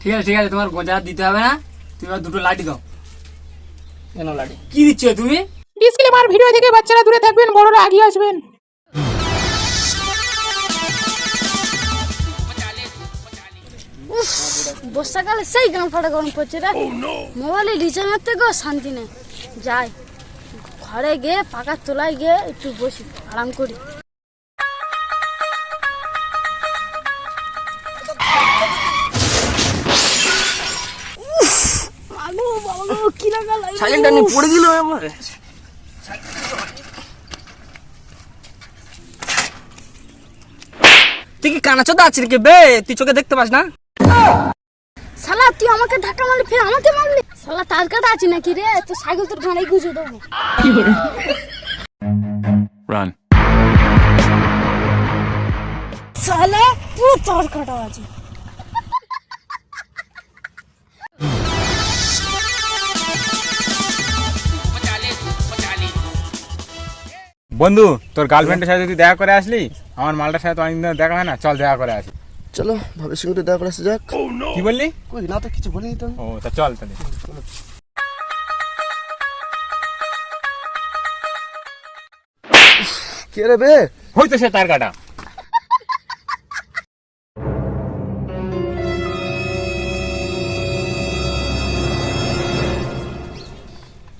ঠিক আছে ঠিক আছে, তোমার গোঁজা দিতে হবে না, তুমি দুটো লাঠি দাও। কেন লাঠি কি দিচ্ছ তুমি? ডিসক্লেমার, ভিডিও থেকে বাচ্চারা দূরে থাকবেন, বড়রা এগিয়ে আসবেন। বর্ষাকালে সেই গান ফাটা গরম পড়ছে রে। মোবাইলে রিচার্জ মারতে গো শান্তি নেই। যাই ঘরে গিয়ে পাকার তোলায় গিয়ে একটু বসি, আরাম করি। পড়ে দিল আমার। তুই কি কানা চোদা আছিস কে বে? তুই চোখে দেখতে পাস না? শালা তুই আমাকে ধাক্কা মারলি, ফের আমাকে মারলি। শালা তার কাটা আছে নাকি রে? তো সাইকেল তোর ঘাড়ে গুজে দেবো। Run. শালা পুরো তার কাটা আছে। বন্ধু, তোর গার্লফ্রেন্ডের সাথে তুই দেখা করে আসলি, আমার মালটার সাথে তো অনেকদিন ধরে দেখা হয় না, চল দেখা করে আসি। চলো ভাবের সঙ্গে দেখা করে আসা যাক। কি বললি? কই না তো কিছু বলিনি তো। ও তা চল তাহলে। কে রে বে? হয়তো সে তার কাটা।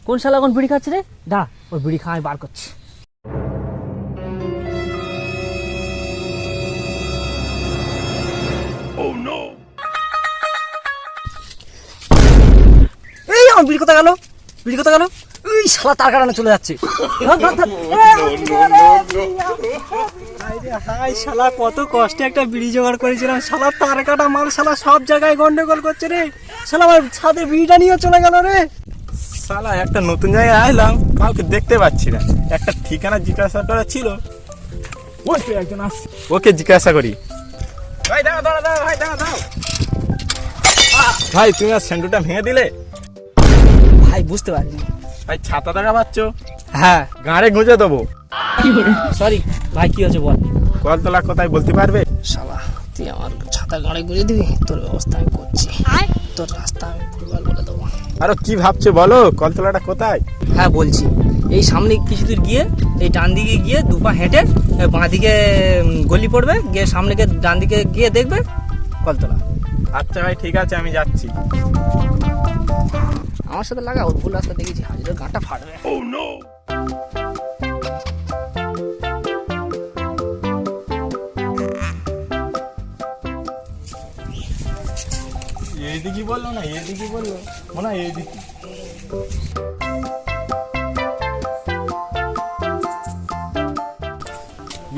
কোন শালা কোন বিড়ি খাচ্ছে রে? দা ওই বিড়ি খাওয়াই বার করছি। এই আমার বিড়ি কোথায় গেল? বিড়ি কোথায় গেল? এই শালা তার কাটানো চলে যাচ্ছে। হাই শালা, কত কষ্টে একটা বিড়ি জোগাড় করেছিলাম, শালা তার কাটা মাল শালা সব জায়গায় গন্ডগোল করছে রে। শালা আমার ছাদে বিড়িটা নিয়ে চলে গেল রে। শালা একটা নতুন জায়গায় আইলাম, কাউকে দেখতে পাচ্ছি না, একটা ঠিকানা জিজ্ঞাসা করা ছিল, ওই তো একজন আসছে, ওকে জিজ্ঞাসা করি। ভাই দাও দাও দাও, ভাই দাও দাও। ভাই তুমি আর স্যান্ডুটা ভেঙে দিলে? ভাই বুঝতে পারিনি। ভাই ছাতা টাকা পাচ্ছ? হ্যাঁ গাড়ে গুঁজে দেবো। সরি ভাই, কি হয়েছে বল। কলতলা কোথায় বলতে পারবে? শালা তুই আমার ছাতা গাড়ি ঘুরে দিবি, তোর ব্যবস্থা আমি করছি। তোর রাস্তা আমি ভুলভাল বলে দেবো। আরো কি ভাবছো বলো, কলতলাটা কোথায়? হ্যাঁ বলছি, এই সামনে কিছু দূর গিয়ে এই ডান দিকে গিয়ে দুপা হেঁটে বাঁ দিকে গলি পড়বে, গিয়ে সামনে গিয়ে ডান দিকে গিয়ে দেখবে কলতলা। আচ্ছা ভাই ঠিক আছে, আমি যাচ্ছি। আমার সাথে লাগা, ওর ভুল রাস্তা দেখেছি, হাজিরের গাঁটা ফাটবে। এইদিকে বললো না, এইদিকে বললো মনে হয় এইদিকে।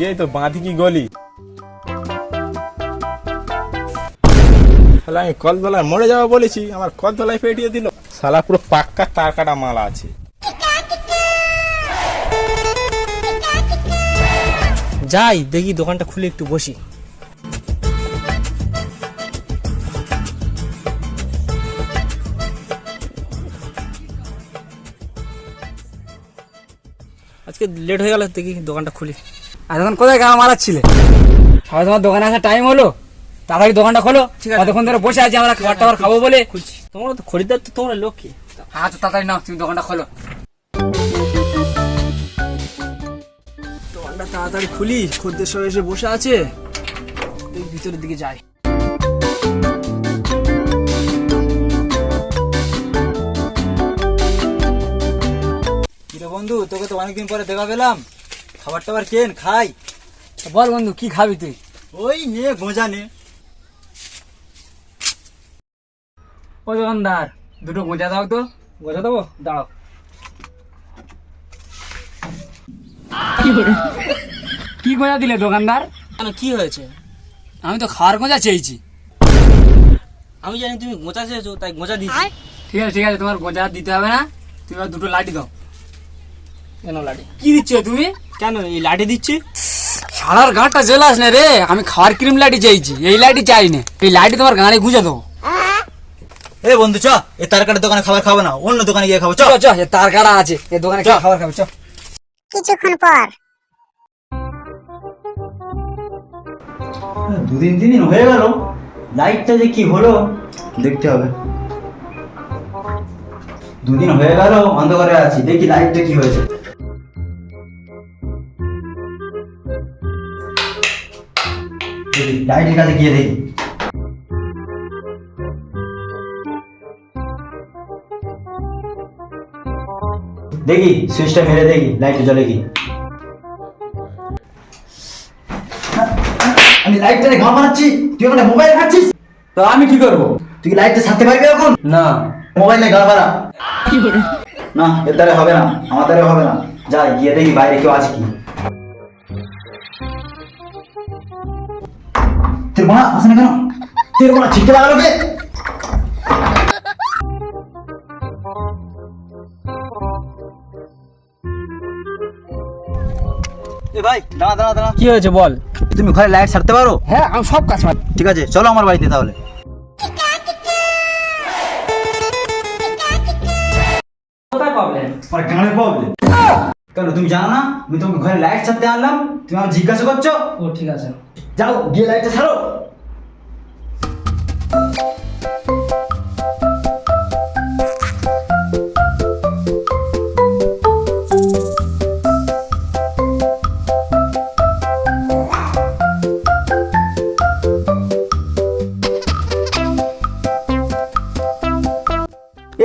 এই তো বাঁদিকে গলি। শালা আমি কলতলায় মরে যাবো বলেছি, আমার কলতলায় পেটিয়ে দিল। শালা পুরো পাক্কা তার কাটা মাল আছে। যাই দেখি দোকানটা খুলে একটু বসি। আজকে লেট হয়ে গেল, দেখি দোকানটা খুলি। আর তখন কোথায় গাঁ মারাচ্ছিলে? সবাই তোমার দোকানে আসার টাইম হলো, তাড়াতাড়ি দোকানটা খোলো। কতক্ষণ ধরে বসে আছি আমরা খাবার টাবার খাবো বলে। খুলছি। তোমরা তো খরিদ্দার, তো তোমরা লোক কি? হ্যাঁ তো তাড়াতাড়ি নাও, তুমি দোকানটা খোলো। দোকানটা তাড়াতাড়ি খুলি, খদ্দের সব এসে বসে আছে, ভিতরের দিকে যাই। কিরে বন্ধু, তোকে তো অনেকদিন পরে দেখা পেলাম, খাবার টাবার কেন খাই। বল বন্ধু কি খাবি তুই? ওই নে গোঁজা নে। ও দোকানদার, দুটো গোঁজা দাও তো। গোঁজা দেবো, দাঁড়াও। কি গোঁজা দিলে দোকানদার? কেন কি হয়েছে? আমি তো খাওয়ার গোঁজা চেয়েছি। আমি জানি তুমি গোঁজা চেয়েছো, তাই গোঁজা দিচ্ছি। ঠিক আছে ঠিক আছে, তোমার গোঁজা দিতে হবে না, তুমি দুটো লাঠি দাও। কেন লাঠি কি দিচ্ছ তুমি? কেন এই লাঠি দিচ্ছি? সারার গাঁটটা জ্বলাস না রে, আমি খাওয়ার ক্রিম লাঠি চাইছি, এই লাঠি চাই না। এই লাঠি তোমার গাঁড়ে গুঁজে দেবো। এ বন্ধু চ, এই তার কাটার দোকানে খাবার খাবো না, অন্য দোকানে গিয়ে খাবো। চ চ, তার কাটা আছে, এই দোকানে খাবার খাবে। চ। কিছুক্ষণ পর দুদিন 3 দিন হয়ে গেল, লাইটটা যে কি হলো দেখতে হবে। 2 দিন হয়ে গেল অন্ধকারে আছি, দেখি লাইটটা কি হয়েছে। লাইটের কাছে গিয়ে দেখি। দেখি সুইচটা মেরে দেখি লাইট জ্বলে কি। আমি লাইটটা ঘাম মারছি, তুই ওখানে মোবাইল ঘাটছিস। তো আমি কি করবো? তুই লাইটটা ছাড়তে পারবি এখন? না। মোবাইলে গা মারা না, এর দ্বারা হবে না, আমার দ্বারা হবে না। যাই গিয়ে দেখি বাইরে কেউ আছে কি। তোর বোনা আসে না কেন? তোর বোনা ছিটকে লাগালো কে? এ ভাই দাঁড়া দাঁড়া দাঁড়া। কি হয়েছে বল? তুমি ঘরে লাইট ছাড়তে পারো? হ্যাঁ, আমি সব কাজ পারি। ঠিক আছে চলো আমার বাড়িতে তাহলে। কোথায় প্রবলেম? আমার কেমন প্রবলেম? কেন তুমি জানো না আমি তোমাকে ঘরে লাইট ছাড়তে আনলাম, তুমি আমার জিজ্ঞাসা করছো? ও ঠিক আছে। যাও গিয়ে লাইটটা ছাড়ো।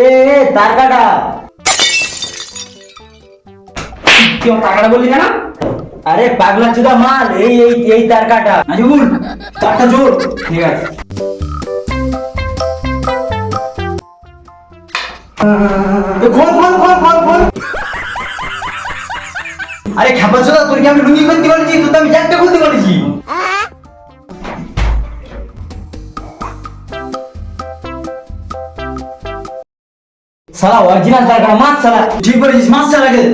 এ তার কাটা। কি টাকাটা বললি কেন? আরে পাগলা চুদা মাল, এই এই এই তার কাটা। নাজিবুল তারটা জোর। ঠিক আছে। খোল খোল খোল খোল খোল। আরে খাবার চোদা, তোর কি আমি লুঙ্গি খুলতে বলেছি? তোর তো আমি জ্যাকটা খুলতে বলেছি। সালা অরিজিনাল টাকা মাছ সালা। ঠিক বলেছিস, মাছ চালাকে।